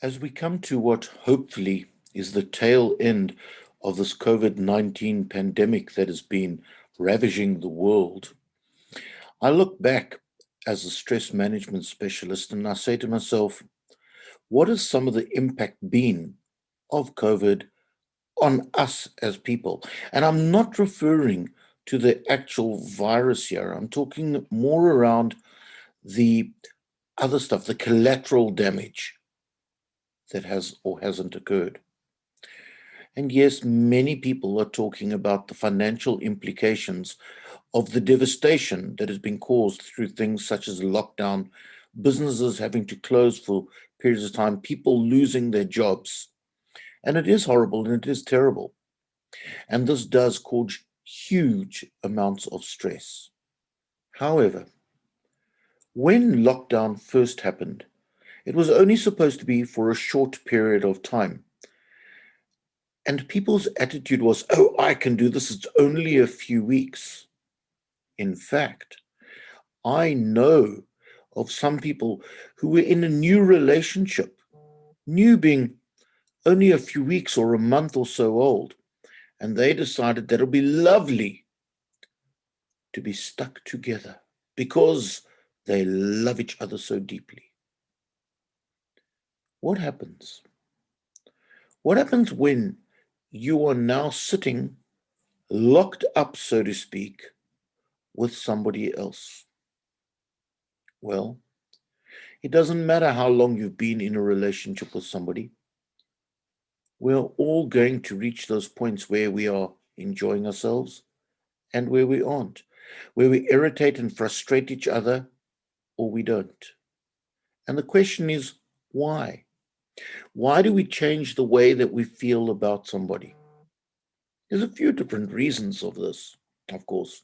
As we come to what hopefully is the tail end of this COVID-19 pandemic that has been ravaging the world, I look back as a stress management specialist and I say to myself, what has some of the impact been of COVID on us as people? And I'm not referring to the actual virus here. I'm talking more around the other stuff, the collateral damage that has or hasn't occurred. And yes, many people are talking about the financial implications of the devastation that has been caused through things such as lockdown, businesses having to close for periods of time, people losing their jobs. And it is horrible and it is terrible. And this does cause huge amounts of stress. However, when lockdown first happened, it was only supposed to be for a short period of time. And people's attitude was, oh, I can do this. It's only a few weeks. In fact, I know of some people who were in a new relationship, new being only a few weeks or a month or so old, and they decided that it'll be lovely to be stuck together because they love each other so deeply. What happens? What happens when you are now sitting locked up, so to speak, with somebody else? Well, it doesn't matter how long you've been in a relationship with somebody. We're all going to reach those points where we are enjoying ourselves and where we aren't, where we irritate and frustrate each other or we don't. And the question is, why? Why do we change the way that we feel about somebody? There's a few different reasons of this, of course.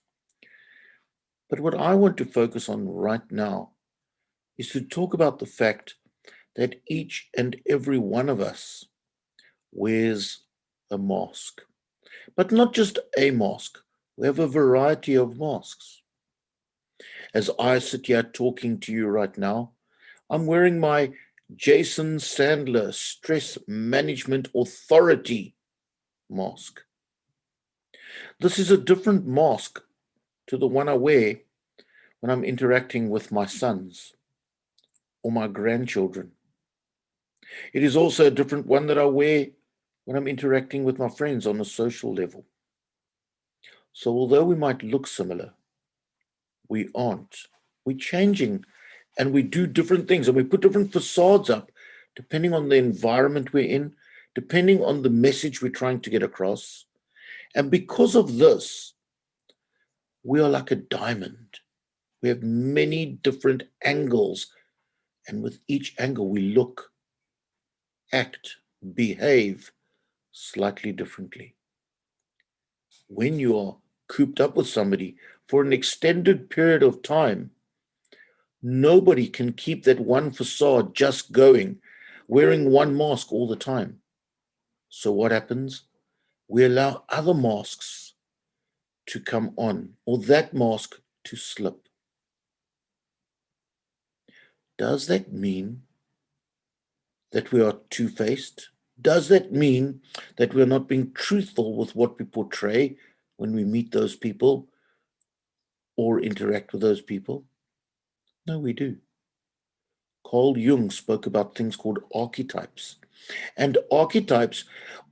But what I want to focus on right now is to talk about the fact that each and every one of us wears a mask. But not just a mask, we have a variety of masks. As I sit here talking to you right now, I'm wearing my Jason Sandler Stress Management Authority mask. This is a different mask to the one I wear when I'm interacting with my sons or my grandchildren. It is also a different one that I wear when I'm interacting with my friends on a social level. So, although we might look similar, we aren't. We're changing and we do different things and we put different facades up depending on the environment we're in, depending on the message we're trying to get across. And because of this, we are like a diamond. We have many different angles, and with each angle, we look, act, behave slightly differently. When you are cooped up with somebody for an extended period of time, nobody can keep that one facade just going, wearing one mask all the time. So what happens? We allow other masks to come on, or that mask to slip. Does that mean that we are two faced? Does that mean that we're not being truthful with what we portray when we meet those people or interact with those people? No, we do. Carl Jung spoke about things called archetypes. And archetypes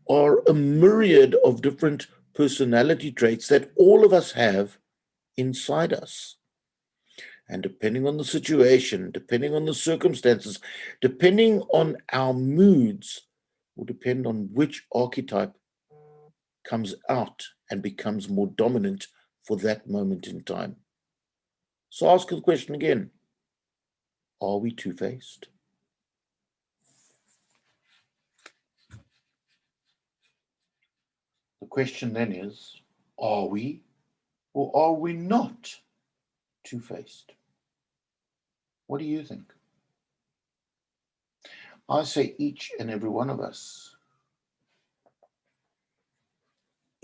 are a myriad of different personality traits that all of us have inside us. And depending on the situation, depending on the circumstances, depending on our moods, will depend on which archetype comes out and becomes more dominant for that moment in time. So ask the question again, are we two-faced? The question then is, are we or are we not two-faced? What do you think? I say each and every one of us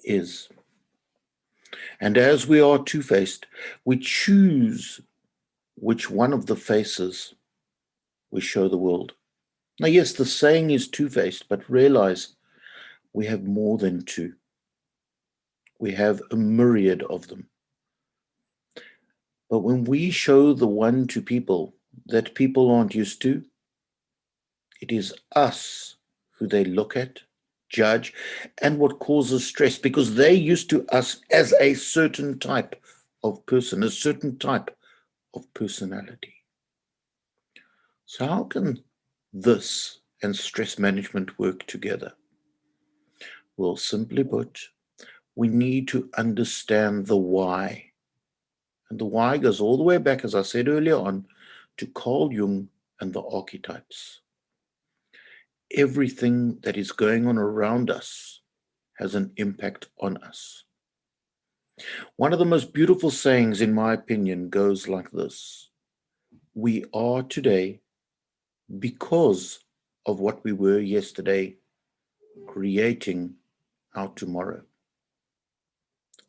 is. And as we are two-faced, we choose which one of the faces we show the world. Now, yes, the saying is two-faced, but realize we have more than two. We have a myriad of them. But when we show the one to people that people aren't used to, it is us who they look at, judge, and what causes stress because they're used to us as a certain type of person, a certain type of personality. So, how can this and stress management work together? Well, simply put, we need to understand the why. And the why goes all the way back, as I said earlier on, to Carl Jung and the archetypes. Everything that is going on around us has an impact on us. One of the most beautiful sayings, in my opinion, goes like this: we are today because of what we were yesterday, creating our tomorrow.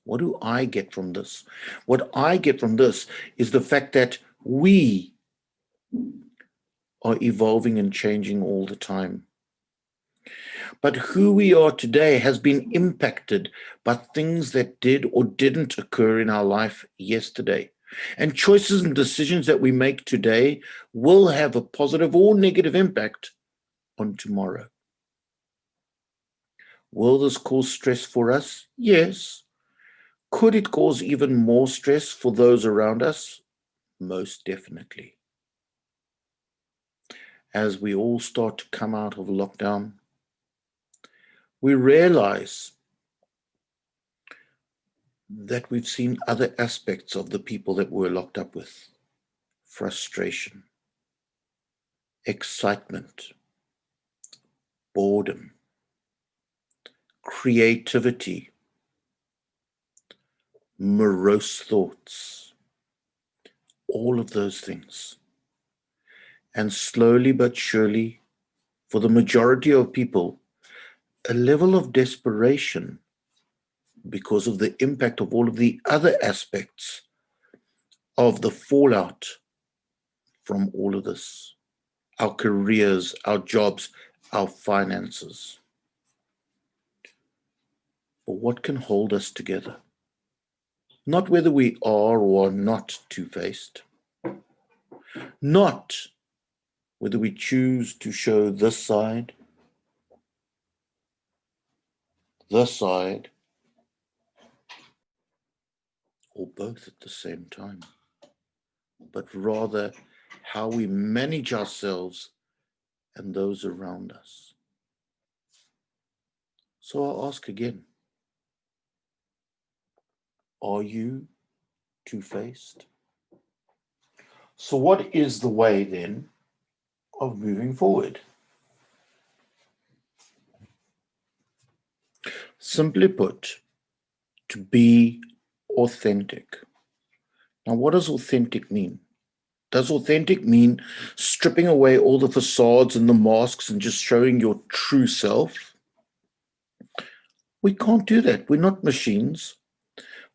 What do I get from this? What I get from this is the fact that we are evolving and changing all the time. But who we are today has been impacted by things that did or didn't occur in our life yesterday. And choices and decisions that we make today will have a positive or negative impact on tomorrow. Will this cause stress for us? Yes. Could it cause even more stress for those around us? Most definitely. As we all start to come out of lockdown, we realize that we've seen other aspects of the people that we're locked up with: frustration, excitement, boredom, creativity, morose thoughts, all of those things. And slowly but surely, for the majority of people, a level of desperation because of the impact of all of the other aspects of the fallout from all of this: our careers, our jobs, our finances. But what can hold us together? Not whether we are or are not two-faced, not whether we choose to show this side, or both at the same time, but rather how we manage ourselves and those around us. So I'll ask again, are you two-faced? So what is the way then of moving forward? Simply put, to be authentic. Now, what does authentic mean? Does authentic mean stripping away all the facades and the masks and just showing your true self? We can't do that. We're not machines.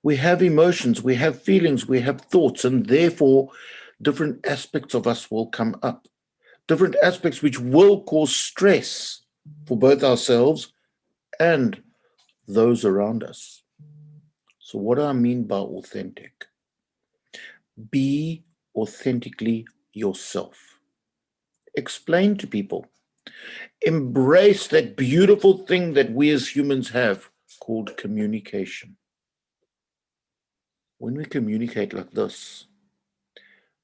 We have emotions, we have feelings, we have thoughts, and therefore different aspects of us will come up. Different aspects which will cause stress for both ourselves and those around us. So what do I mean by authentic? Be authentically yourself. Explain to people. Embrace that beautiful thing that we as humans have called communication. When we communicate like this,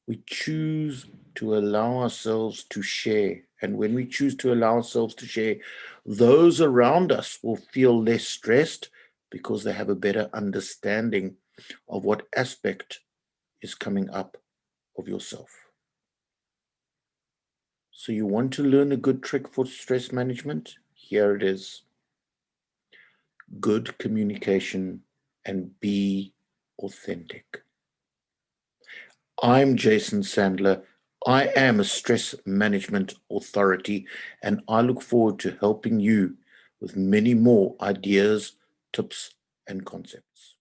we choose to allow ourselves to share. And when we choose to allow ourselves to share, those around us will feel less stressed because they have a better understanding of what aspect is coming up of yourself. So you want to learn a good trick for stress management? Here it is. Good communication and be authentic. I'm Jason Sandler. I am a stress management authority, and I look forward to helping you with many more ideas, tips, and concepts.